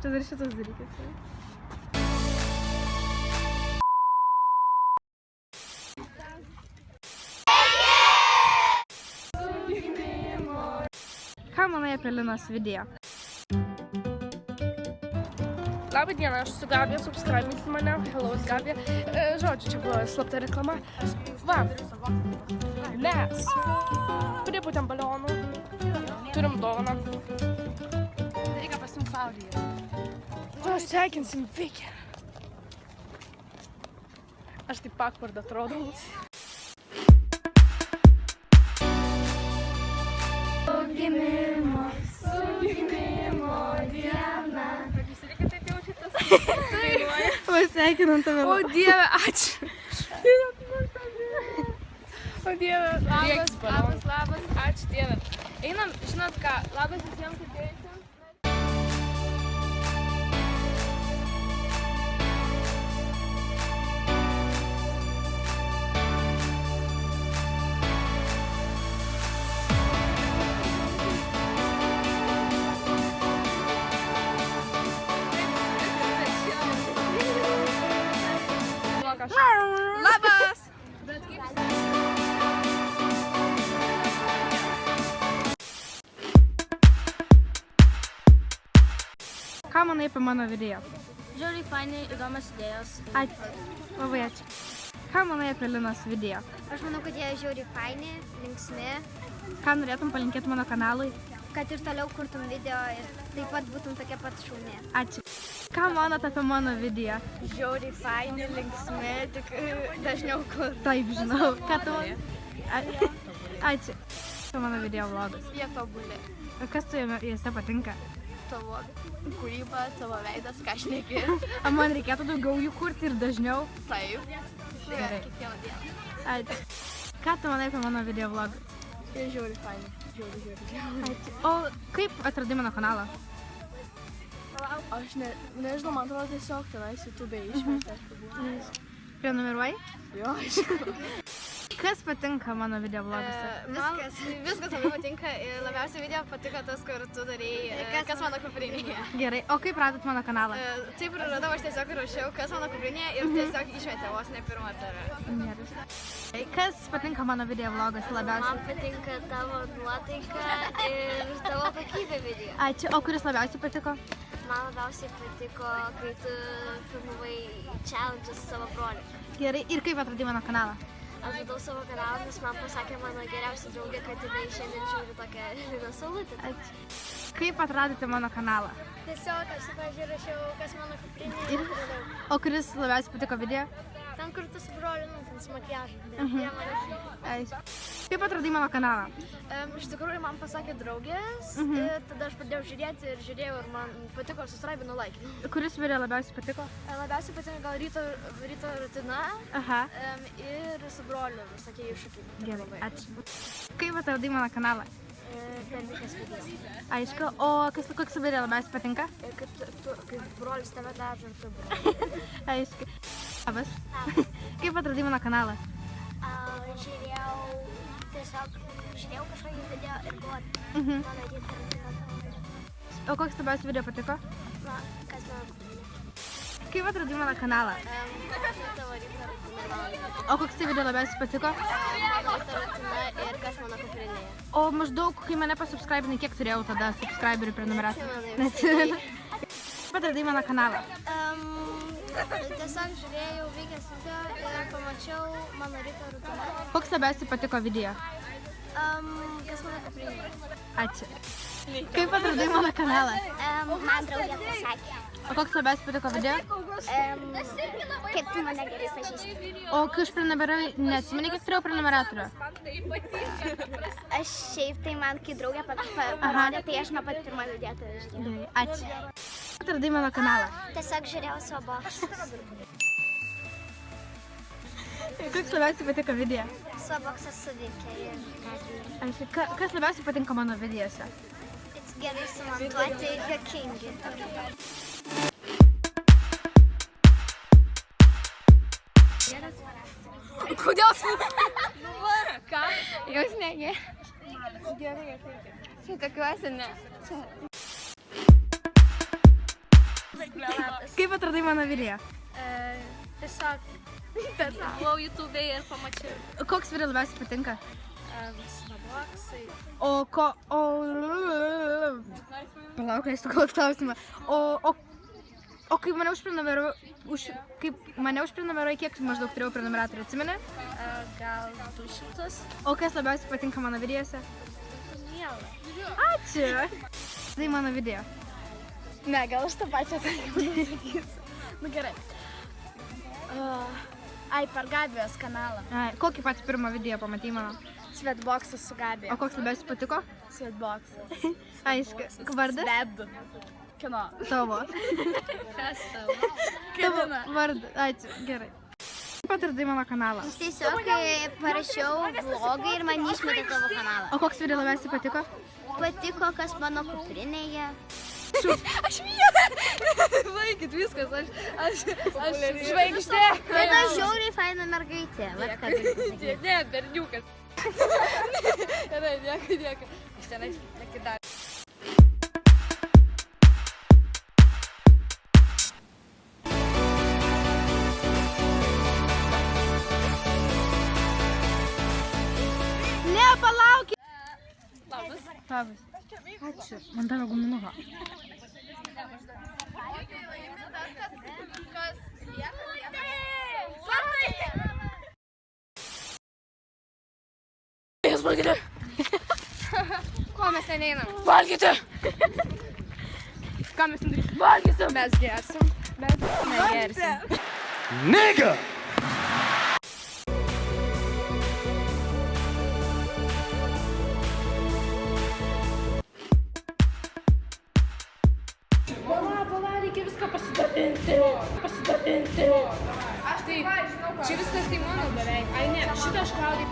Čia dar šitas dalykas. Ką manai apie Linos video? Labą dieną, aš su Gabija, subscribinkit mane, hello, Gabija. Žodžiu, čia buvo slapta reklama. Va, mes pripūtėm balionų, turim dovaną. Reikia pasimti Klaudiją. Aš sveikinsim Vicky. Aš taip pakvard atrodau. Gimimo diena. Reikia taip jaučiatės? Pasveikinant tave. O Dieve, ačiū. O Dieve, labas, ačiū Dieve. Einam, žinot ką, labas visiems atėjusiems. Labas! Ką manai apie mano video? Žiauriai fainai, įdomios idėjos. Ačiū. Labai ačiū. Ką manai apie Linos video? Aš manau, kad jie žiauriai faini, linksmi, Ką norėtum palinkėti mano kanalui? kad ir toliau kurtum video ir taip pat būtum tokia pat šaunė. Ačiū. Ką manot apie mano video? Žiauriai faini, linksmi, tik dažniau kur. Taip, žinau. Ką tu? Ačiū. Tai mano video vlogas. Jie tobuli. Kas tu juose patinka? Tavo kūryba, tavo veidas, ką šneki. O man reikėtų daugiau jų kurti ir dažniau? Taip. Gerai. Kiekvieną dieną. Ačiū. Ką tu manai apie mano video vlogus? Jie žiauriai faini. Žiauriai. Ačiū. O kaip atradai mano kanalą? Aš nežinau, man atrodo tiesiog tenais YouTube išmetė. Prenumeruoji? Jo, aišku. Kas patinka mano video vloguose? Viskas labai patinka ir labiausiai video patiko tas, kur tu darėjai, kas mano kuprinėje. Gerai. O kaip radot mano kanalą? Taip ir radau, aš tiesiog rašiau, kas mano kuprinėje ir tiesiog išmetė vos ne pirmą tave. Kas patinka mano video vloguose labiausiai? Man patinka tavo nuotaika ir tavo kokybė video. Ačiū. O kuris labiausiai patiko? Man labiausiai patiko, kai tu filmavai challenges savo broliui. Gerai. Ir kaip atradai mano kanalą? Aš radau savo kanalą, nes man pasakė mano geriausia draugė, kad jinai šiandien žiūri tokią Liną Saulutę. Ačiū. Kaip atradote mano kanalą? Tiesiog aš pavyzdžiui rašiau, kas mano kuprinė ir atradau. O kuris labiausiai patiko video? Ten kur tu su broliu, ten su makiažu. Ačiū. Kaip atradai mano kanalą? Iš tikrųjų, man pasakė draugės, tada aš pradėjau žiūrėti ir žiūrėjau ir man patiko, susraibinu laikinu. Kuris video labiausiai patiko? Labiausiai patinka gal ryto rutina Aha. ir su broliu visokie iššūkiai. Gerai. Ačiū. Kaip atradai mano kanalą? Per visas videos. Aišku. O koks video labiausiai patinka? Kaip brolis tave dažo ir tu broli. Aišku. Labas. Kaip atradai mano kanalą? Žiūrėjau kažkokį video ir buvo mano ryto. O koks labiausiai video patiko? Kas mano kuprinė. Kaip atradai mano kanalą? Tavo ryto rutina. O koks video labiausiai patiko? Ryto rutina ir kas mano kuprinėje. O maždaug, kai mane pasubscribinai, kiek turėjau tada subscriberių prenumeratorių? Neatsimenu. Kaip atradai mano kanalą? Tiesiog žiūrėjau Vikės video ir pamačiau mano ryto rutiną. Koks labiausiai patiko video? Kas mano kuprinėje. Ačiū. Kaip atradai mano kanalą? Man draugė pasakė. O koks labiausiai patiko video? Kaip tu mane gerai pažįsti. O kai užprenumeravai, neatsimeni, kiek turėjau prenumeratorių? Aš šiaip tai man, kai draugė parodė, tai aš nuo pat pirmo video tai žiūrėjau. Gerai, ačiū. Kaip atradai mano kanalą? Tiesiog žiūrėjau savo boksus. Koks labiausiai patiko video? Savo boksas su Vikė ir Gabija. Aišku. Kas labiausiai patinka mano videose? Gerai sumontuoti, juokingi. Kodėl tu? Ką? Jūs negė. Gerai. Čia tokiuose ne. Kaip atradai mano video? Tiesiog buvau YouTube ir pamačiau Koks video labiausiai patinka? Snaboksai. O ko... O... Palauk, leisiu gaut klausimą. O kai mane užprenumeruoji, kiek maždaug turėjau prenumeratorių, atsimeni? Gal 200. O kas labiausiai patinka mano videose? Miela. Ačiū. Tai mano video. Ne, gal aš tą pačią sakysiu. Nu gerai. Ai, per Gabijos kanalą. Kokį patį pirmą video pamatei mano? Svetboksas su Gabija. O koks labiausiai patiko? Svetboksas. Aišku. Vardas? Sved. Kino. Tavo. Kas tavo? Tavo vardas. Ačiū. Gerai. Kaip atradai mano kanalą? Aš tiesiog parašiau vlogą ir man išmetė tavo kanalą. O koks video labiausiai patiko? Patiko, kas mano kuprinėje. Aš vieną. Laikit viskas, aš žvaigždė. Bet aš žiauriai faina mergaitė. Vat ką galiu pasakyti. Ne, berniukas. Gerai, nieko. Aš tenai nekidau. Ne, palaukit. Labas. Labas. Ačiū. Man davė guminuką. Jūs valgyti. Ko mes ten einam? Valgyti. Ką mes ten darysim? Valgysim. Mes gersim. Mes negersim. Nigga! Pala, reikia viską pasidalinti. Čia viskas tai mano beveik. Ai ne, šitą aš gaudai.